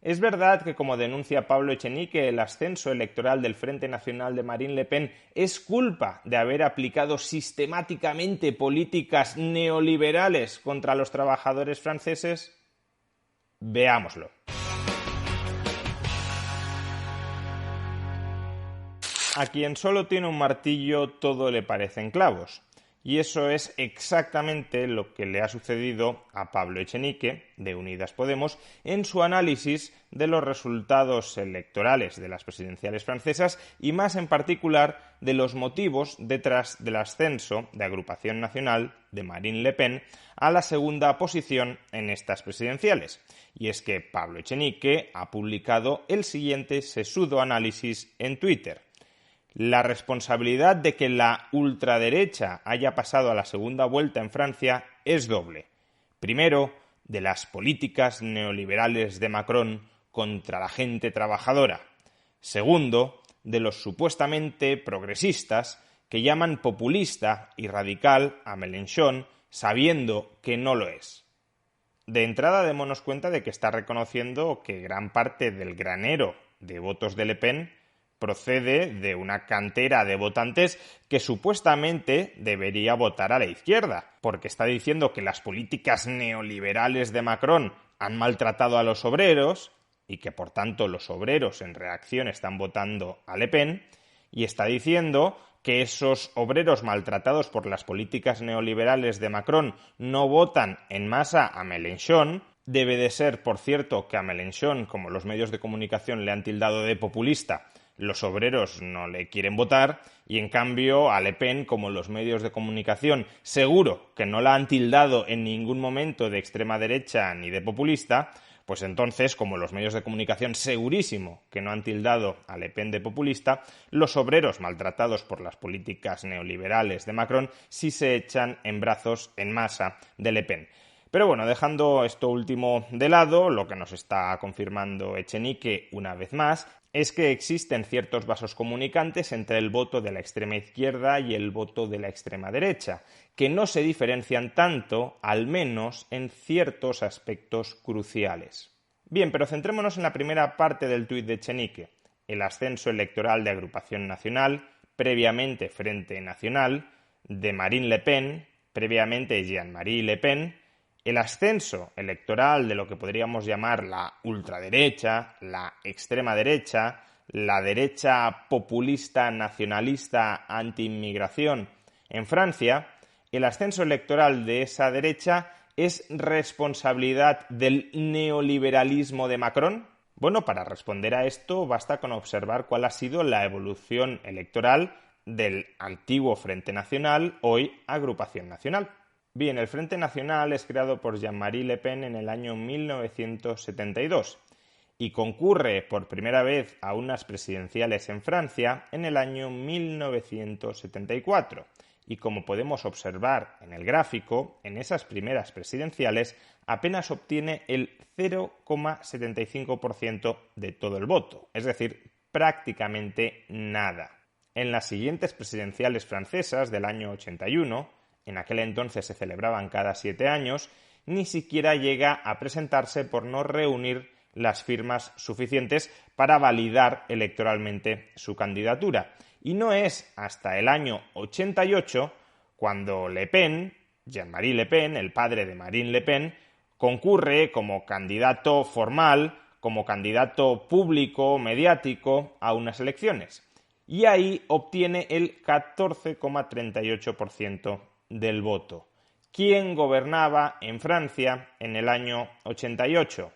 Es verdad que, como denuncia Pablo Echenique, el ascenso electoral del Frente Nacional de Marine Le Pen es culpa de haber aplicado sistemáticamente políticas neoliberales contra los trabajadores franceses. Veámoslo. A quien solo tiene un martillo todo le parecen clavos. Y eso es exactamente lo que le ha sucedido a Pablo Echenique, de Unidas Podemos, en su análisis de los resultados electorales de las presidenciales francesas y más en particular de los motivos detrás del ascenso de Agrupación Nacional de Marine Le Pen a la segunda posición en estas presidenciales. Y es que Pablo Echenique ha publicado el siguiente sesudo análisis en Twitter. La responsabilidad de que la ultraderecha haya pasado a la segunda vuelta en Francia es doble. Primero, de las políticas neoliberales de Macron contra la gente trabajadora. Segundo, de los supuestamente progresistas que llaman populista y radical a Mélenchon sabiendo que no lo es. De entrada, démonos cuenta de que está reconociendo que gran parte del granero de votos de Le Pen procede de una cantera de votantes que supuestamente debería votar a la izquierda, porque está diciendo que las políticas neoliberales de Macron han maltratado a los obreros y que por tanto los obreros en reacción están votando a Le Pen, y está diciendo que esos obreros maltratados por las políticas neoliberales de Macron no votan en masa a Mélenchon. Debe de ser, por cierto, que a Mélenchon, como los medios de comunicación le han tildado de populista, los obreros no le quieren votar, y en cambio a Le Pen, como los medios de comunicación seguro que no la han tildado en ningún momento de extrema derecha ni de populista, pues entonces, como los medios de comunicación segurísimo que no han tildado a Le Pen de populista, los obreros maltratados por las políticas neoliberales de Macron sí se echan en brazos en masa de Le Pen. Pero bueno, dejando esto último de lado, lo que nos está confirmando Echenique una vez más es que existen ciertos vasos comunicantes entre el voto de la extrema izquierda y el voto de la extrema derecha, que no se diferencian tanto, al menos en ciertos aspectos cruciales. Bien, pero centrémonos en la primera parte del tuit de Echenique, el ascenso electoral de Agrupación Nacional, previamente Frente Nacional, de Marine Le Pen, previamente Jean-Marie Le Pen, el ascenso electoral de lo que podríamos llamar la ultraderecha, la extrema derecha, la derecha populista, nacionalista, anti-inmigración en Francia, el ascenso electoral de esa derecha es responsabilidad del neoliberalismo de Macron. Bueno, para responder a esto basta con observar cuál ha sido la evolución electoral del antiguo Frente Nacional, hoy Agrupación Nacional. Bien, el Frente Nacional es creado por Jean-Marie Le Pen en el año 1972 y concurre por primera vez a unas presidenciales en Francia en el año 1974. Y como podemos observar en el gráfico, en esas primeras presidenciales apenas obtiene el 0,75% de todo el voto, es decir, prácticamente nada. En las siguientes presidenciales francesas del año 81, en aquel entonces se celebraban cada 7 años, ni siquiera llega a presentarse por no reunir las firmas suficientes para validar electoralmente su candidatura. Y no es hasta el año 88 cuando Le Pen, Jean-Marie Le Pen, el padre de Marine Le Pen, concurre como candidato formal, como candidato público, mediático, a unas elecciones. Y ahí obtiene el 14,38% del voto. ¿Quién gobernaba en Francia en el año 88?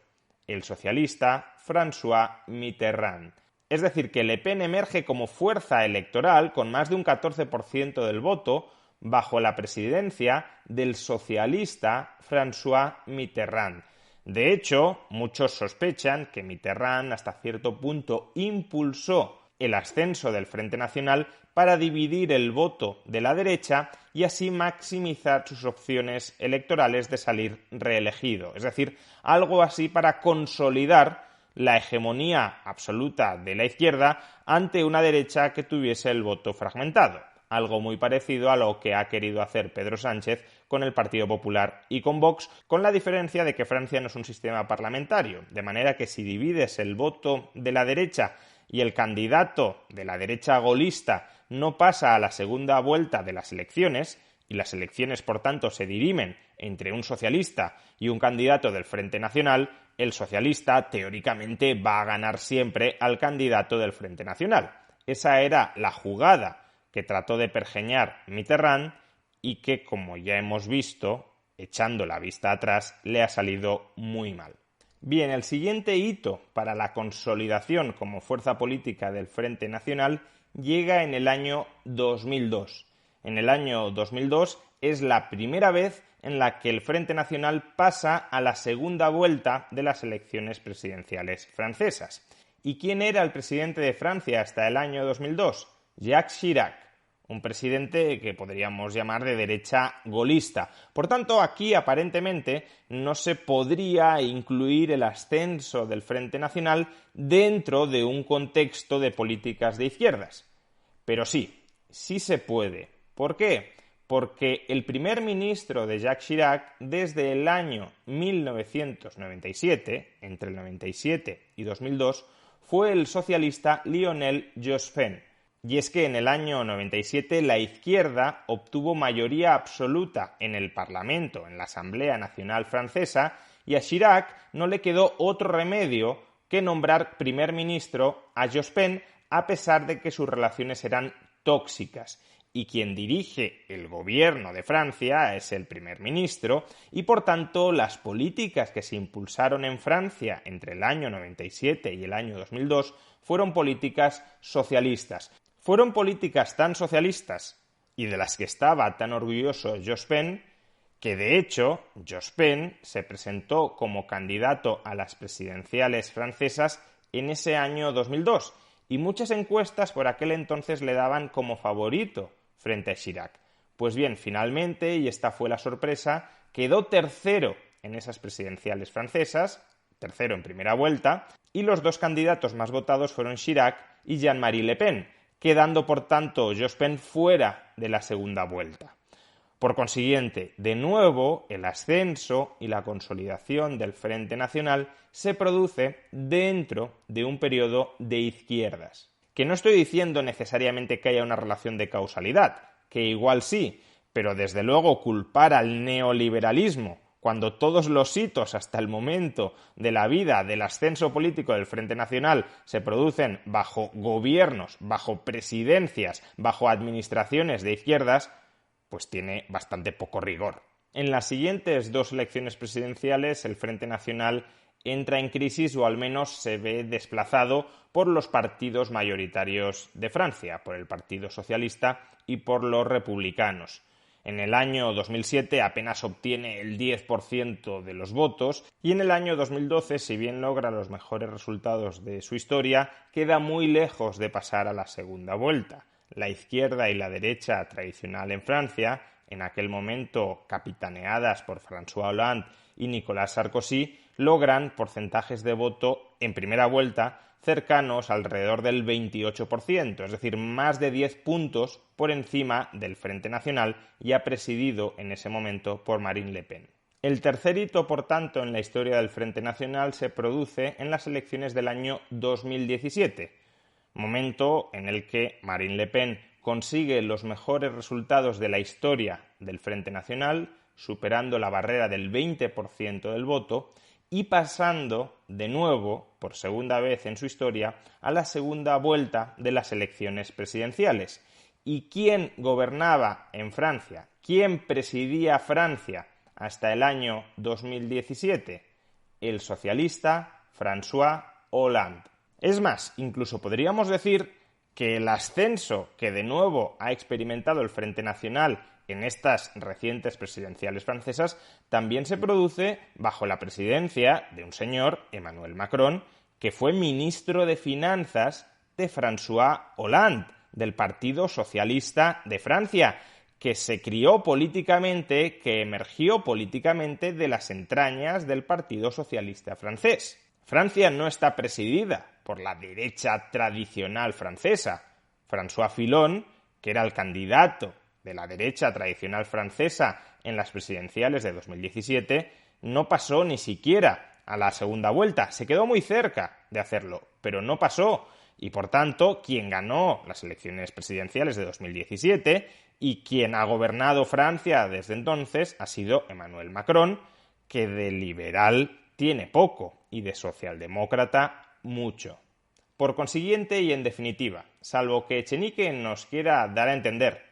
El socialista François Mitterrand. Es decir, que Le Pen emerge como fuerza electoral con más de un 14% del voto bajo la presidencia del socialista François Mitterrand. De hecho, muchos sospechan que Mitterrand hasta cierto punto impulsó el ascenso del Frente Nacional para dividir el voto de la derecha y así maximizar sus opciones electorales de salir reelegido. Es decir, algo así para consolidar la hegemonía absoluta de la izquierda ante una derecha que tuviese el voto fragmentado. algo muy parecido a lo que ha querido hacer Pedro Sánchez con el Partido Popular y con Vox, con la diferencia de que Francia no es un sistema parlamentario, de manera que si divides el voto de la derecha y el candidato de la derecha golista no pasa a la segunda vuelta de las elecciones, y las elecciones, por tanto, se dirimen entre un socialista y un candidato del Frente Nacional, el socialista, teóricamente, va a ganar siempre al candidato del Frente Nacional. Esa era la jugada que trató de pergeñar Mitterrand y que, como ya hemos visto, echando la vista atrás, le ha salido muy mal. Bien, el siguiente hito para la consolidación como fuerza política del Frente Nacional llega en el año 2002. En el año 2002 es la primera vez en la que el Frente Nacional pasa a la segunda vuelta de las elecciones presidenciales francesas. ¿Y quién era el presidente de Francia hasta el año 2002? Jacques Chirac, un presidente que podríamos llamar de derecha golista. Por tanto, aquí aparentemente no se podría incluir el ascenso del Frente Nacional dentro de un contexto de políticas de izquierdas. Pero sí se puede. ¿Por qué? Porque el primer ministro de Jacques Chirac desde el año 1997, entre el 97 y 2002, fue el socialista Lionel Jospin. Y es que en el año 97 la izquierda obtuvo mayoría absoluta en el Parlamento, en la Asamblea Nacional Francesa, y a Chirac no le quedó otro remedio que nombrar primer ministro a Jospin, a pesar de que sus relaciones eran tóxicas. Y quien dirige el gobierno de Francia es el primer ministro y, por tanto, las políticas que se impulsaron en Francia entre el año 97 y el año 2002 fueron políticas socialistas. Fueron políticas tan socialistas y de las que estaba tan orgulloso Jospin que, de hecho, Jospin se presentó como candidato a las presidenciales francesas en ese año 2002 y muchas encuestas por aquel entonces le daban como favorito frente a Chirac. Pues bien, finalmente, y esta fue la sorpresa, quedó tercero en esas presidenciales francesas, tercero en primera vuelta, y los dos candidatos más votados fueron Chirac y Jean-Marie Le Pen, quedando por tanto Jospin fuera de la segunda vuelta. Por consiguiente, de nuevo, el ascenso y la consolidación del Frente Nacional se produce dentro de un periodo de izquierdas. Que no estoy diciendo necesariamente que haya una relación de causalidad, que igual sí, pero desde luego culpar al neoliberalismo cuando todos los hitos hasta el momento de la vida del ascenso político del Frente Nacional se producen bajo gobiernos, bajo presidencias, bajo administraciones de izquierdas, pues tiene bastante poco rigor. En las siguientes dos elecciones presidenciales el Frente Nacional entra en crisis o al menos se ve desplazado por los partidos mayoritarios de Francia, por el Partido Socialista y por los republicanos. En el año 2007 apenas obtiene el 10% de los votos y en el año 2012, si bien logra los mejores resultados de su historia, queda muy lejos de pasar a la segunda vuelta. La izquierda y la derecha tradicional en Francia, en aquel momento capitaneadas por François Hollande y Nicolas Sarkozy, logran porcentajes de voto en primera vuelta cercanos alrededor del 28%, es decir, más de 10 puntos por encima del Frente Nacional, ya presidido en ese momento por Marine Le Pen. El tercer hito, por tanto, en la historia del Frente Nacional se produce en las elecciones del año 2017, momento en el que Marine Le Pen consigue los mejores resultados de la historia del Frente Nacional, superando la barrera del 20% del voto y pasando de nuevo, por segunda vez en su historia, a la segunda vuelta de las elecciones presidenciales. ¿Y quién gobernaba en Francia? ¿Quién presidía Francia hasta el año 2017? El socialista François Hollande. Es más, incluso podríamos decir que el ascenso que de nuevo ha experimentado el Frente Nacional en estas recientes presidenciales francesas también se produce bajo la presidencia de un señor, Emmanuel Macron, que fue ministro de Finanzas de François Hollande, del Partido Socialista de Francia, que se crió políticamente, que emergió políticamente de las entrañas del Partido Socialista francés. Francia no está presidida por la derecha tradicional francesa. François Fillon, que era el candidato de la derecha tradicional francesa en las presidenciales de 2017, no pasó ni siquiera a la segunda vuelta. Se quedó muy cerca de hacerlo, pero no pasó. Y por tanto, quien ganó las elecciones presidenciales de 2017 y quien ha gobernado Francia desde entonces ha sido Emmanuel Macron, que de liberal tiene poco y de socialdemócrata mucho. Por consiguiente y en definitiva, salvo que Echenique nos quiera dar a entender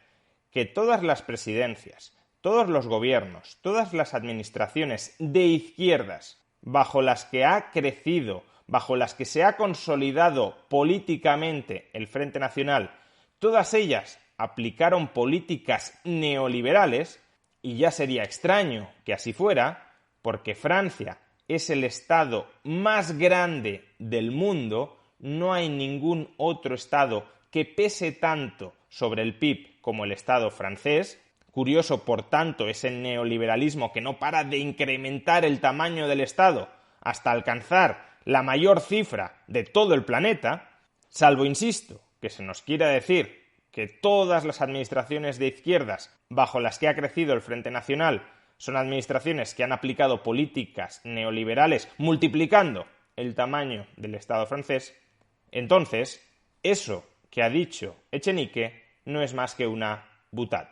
que todas las presidencias, todos los gobiernos, todas las administraciones de izquierdas bajo las que ha crecido, bajo las que se ha consolidado políticamente el Frente Nacional, todas ellas aplicaron políticas neoliberales, y ya sería extraño que así fuera, porque Francia es el estado más grande del mundo. No hay ningún otro estado que pese tanto sobre el PIB como el estado francés. Curioso, por tanto, ese neoliberalismo que no para de incrementar el tamaño del estado hasta alcanzar la mayor cifra de todo el planeta, salvo, insisto, que se nos quiera decir que todas las administraciones de izquierdas bajo las que ha crecido el Frente Nacional son administraciones que han aplicado políticas neoliberales multiplicando el tamaño del Estado francés. Entonces, eso que ha dicho Echenique no es más que una boutade.